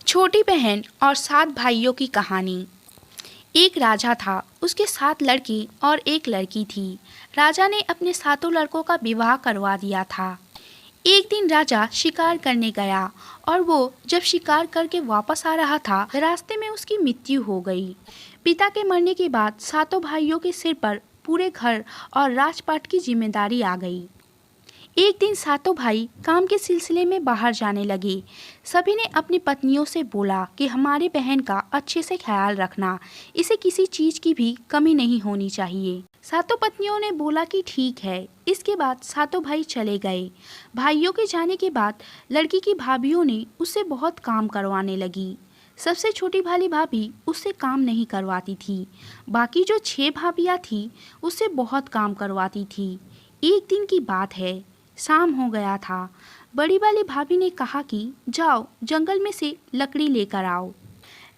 छोटी बहन और 7 भाइयों की कहानी। एक राजा था, उसके 7 लड़के और एक लड़की थी। राजा ने अपने 7 लड़कों का विवाह करवा दिया था। एक दिन राजा शिकार करने गया और वो जब शिकार करके वापस आ रहा था, रास्ते में उसकी मृत्यु हो गई। पिता के मरने के बाद 7 भाइयों के सिर पर पूरे घर और राजपाट की जिम्मेदारी आ गई। एक दिन 7 भाई काम के सिलसिले में बाहर जाने लगे। सभी ने अपनी पत्नियों से बोला कि हमारी बहन का अच्छे से ख्याल रखना, इसे किसी चीज की भी कमी नहीं होनी चाहिए। 7 पत्नियों ने बोला कि ठीक है। इसके बाद 7 भाई चले गए। भाइयों के जाने के बाद लड़की की भाभीियों ने उससे बहुत काम करवाने लगी। सबसे छोटी वाली भाभी उससे काम नहीं करवाती थी। बाकी जो 6 भाभियाँ थी उससे बहुत काम करवाती थी। एक दिन की बात है, शाम हो गया था। बड़ी वाली भाभी ने कहा कि जाओ जंगल में से लकड़ी लेकर आओ।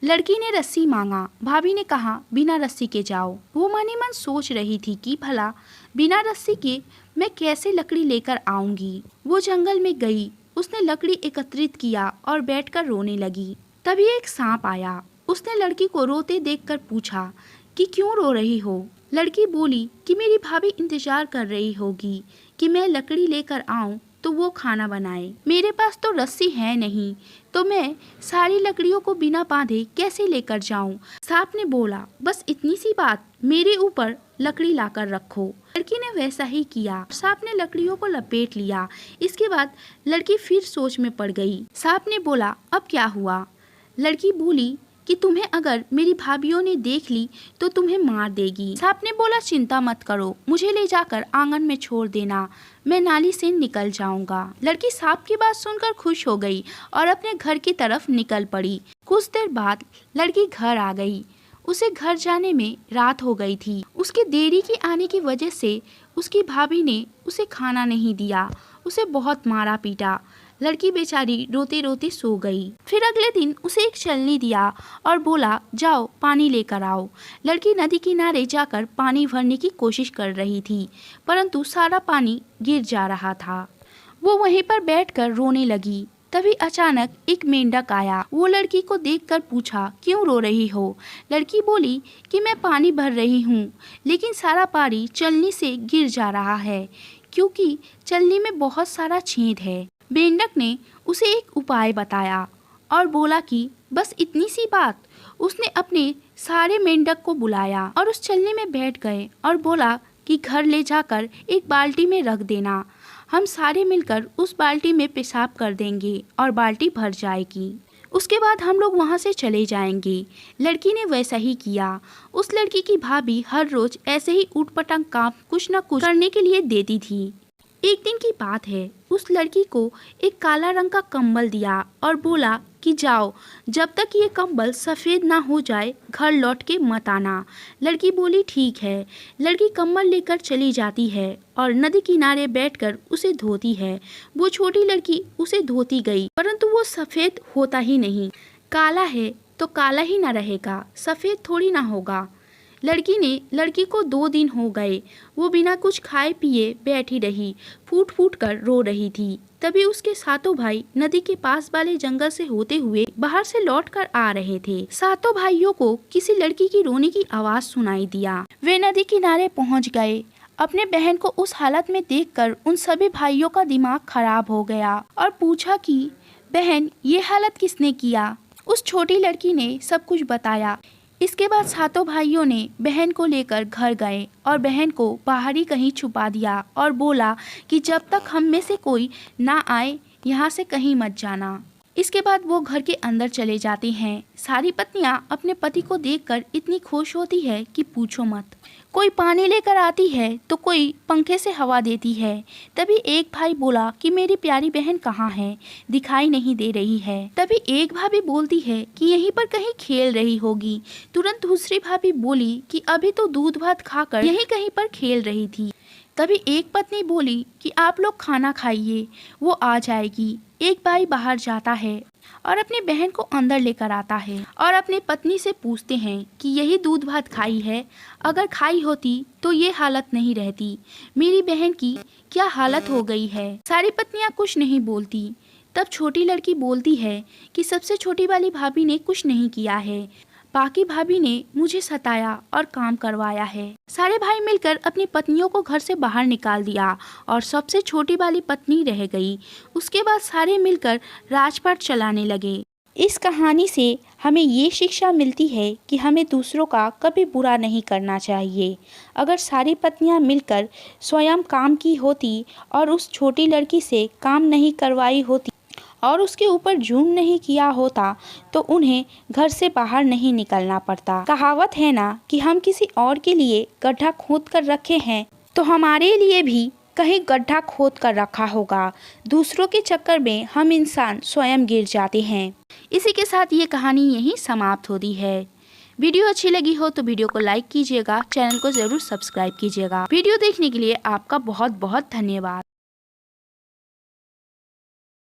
लड़की ने रस्सी मांगा। भाभी ने कहा बिना रस्सी के जाओ। वो मनी मन सोच रही थी कि भला बिना रस्सी के मैं कैसे लकड़ी लेकर आऊंगी। वो जंगल में गई, उसने लकड़ी एकत्रित किया और बैठकर रोने लगी। तभी एक सांप आया। उसने लड़की को रोते देखकर पूछा कि क्यों रो रही हो। लड़की बोली कि मेरी भाभी इंतजार कर रही होगी कि मैं लकड़ी लेकर आऊं तो वो खाना बनाए। मेरे पास तो रस्सी है नहीं, तो मैं सारी लकड़ियों को बिना बांधे कैसे लेकर जाऊं। सांप ने बोला बस इतनी सी बात, मेरे ऊपर लकड़ी लाकर रखो। लड़की ने वैसा ही किया। सांप ने लकड़ियों को लपेट लिया। इसके बाद लड़की फिर सोच में पड़ गई। सांप ने बोला अब क्या हुआ। लड़की बोली कि तुम्हें अगर मेरी भाभीियों ने देख ली तो तुम्हें मार देगी। सांप ने बोला चिंता मत करो, मुझे ले जाकर आंगन में छोड़ देना, मैं नाली से निकल जाऊंगा। लड़की सांप की बात सुनकर खुश हो गई और अपने घर की तरफ निकल पड़ी। कुछ देर बाद लड़की घर आ गई। उसे घर जाने में रात हो गई थी। उसके देरी के आने की वजह से उसकी भाभी ने उसे खाना नहीं दिया, उसे बहुत मारा पीटा। लड़की बेचारी रोते रोते सो गई। फिर अगले दिन उसे एक छलनी दिया और बोला जाओ पानी लेकर आओ। लड़की नदी किनारे जाकर पानी भरने की कोशिश कर रही थी, परंतु सारा पानी गिर जा रहा था। वो वहीं पर बैठकर रोने लगी। तभी अचानक एक मेंढक आया। वो लड़की को देखकर पूछा क्यों रो रही हो। लड़की बोली कि मैं पानी भर रही हूँ, लेकिन सारा पानी चलनी से गिर जा रहा है क्योंकि चलनी में बहुत सारा छेद है। मेंढक ने उसे एक उपाय बताया और बोला कि बस इतनी सी बात। उसने अपने सारे मेंढक को बुलाया और उस चलनी में बैठ गए और बोला कि घर ले जाकर एक बाल्टी में रख देना, हम सारे मिलकर उस बाल्टी में पेशाब कर देंगे और बाल्टी भर जाएगी। उसके बाद हम लोग वहाँ से चले जाएंगे। लड़की ने वैसा ही किया। उस लड़की की भाभी हर रोज ऐसे ही ऊटपटांग काम कुछ न कुछ करने के लिए देती थी। एक दिन की बात है, उस लड़की को एक काला रंग का कंबल दिया और बोला कि जाओ जब तक ये कंबल सफ़ेद ना हो जाए घर लौट के मत आना। लड़की बोली ठीक है। लड़की कंबल लेकर चली जाती है और नदी किनारे बैठकर उसे धोती है। वो छोटी लड़की उसे धोती गई, परंतु वो सफ़ेद होता ही नहीं। काला है तो काला ही ना रहेगा, सफ़ेद थोड़ी ना होगा। लड़की को 2 दिन हो गए। वो बिना कुछ खाए पिए बैठी रही, फूट फूट कर रो रही थी। तभी उसके 7 भाई नदी के पास वाले जंगल से होते हुए बाहर से लौट कर आ रहे थे। 7 भाइयों को किसी लड़की की रोने की आवाज सुनाई दिया। वे नदी किनारे पहुंच गए। अपने बहन को उस हालत में देखकर उन सभी भाइयों का दिमाग खराब हो गया और पूछा कि बहन ये हालत किसने किया। उस छोटी लड़की ने सब कुछ बताया। इसके बाद 7 भाइयों ने बहन को लेकर घर गए और बहन को बाहर ही कहीं छुपा दिया और बोला कि जब तक हम में से कोई ना आए यहाँ से कहीं मत जाना। इसके बाद वो घर के अंदर चले जाते हैं। सारी पत्नियां अपने पति को देखकर इतनी खुश होती है कि पूछो मत। कोई पानी लेकर आती है तो कोई पंखे से हवा देती है। तभी एक भाई बोला कि मेरी प्यारी बहन कहाँ है, दिखाई नहीं दे रही है। तभी एक भाभी बोलती है कि यहीं पर कहीं खेल रही होगी। तुरंत दूसरी भाभी बोली कि अभी तो दूध भात खाकर यहीं कहीं पर खेल रही थी। तभी एक पत्नी बोली कि आप लोग खाना खाइए, वो आ जाएगी। एक भाई बाहर जाता है और अपनी बहन को अंदर लेकर आता है और अपनी पत्नी से पूछते हैं कि यही दूध भात खाई है, अगर खाई होती तो ये हालत नहीं रहती। मेरी बहन की क्या हालत हो गई है। सारी पत्नियां कुछ नहीं बोलती। तब छोटी लड़की बोलती है कि सबसे छोटी वाली भाभी ने कुछ नहीं किया है, बाकी भाभी ने मुझे सताया और काम करवाया है। सारे भाई मिलकर अपनी पत्नियों को घर से बाहर निकाल दिया और सबसे छोटी वाली पत्नी रह गई। उसके बाद सारे मिलकर राजपाट चलाने लगे। इस कहानी से हमें ये शिक्षा मिलती है कि हमें दूसरों का कभी बुरा नहीं करना चाहिए। अगर सारी पत्नियां मिलकर स्वयं काम की होती और उस छोटी लड़की से काम नहीं करवाई होती और उसके ऊपर जुल्म नहीं किया होता तो उन्हें घर से बाहर नहीं निकलना पड़ता। कहावत है ना कि हम किसी और के लिए गड्ढा खोद कर रखे हैं तो हमारे लिए भी कहीं गड्ढा खोद कर रखा होगा। दूसरों के चक्कर में हम इंसान स्वयं गिर जाते हैं। इसी के साथ ये कहानी यहीं समाप्त होती है। वीडियो अच्छी लगी हो तो वीडियो को लाइक कीजिएगा, चैनल को ज़रूर सब्सक्राइब कीजिएगा। वीडियो देखने के लिए आपका बहुत बहुत धन्यवाद।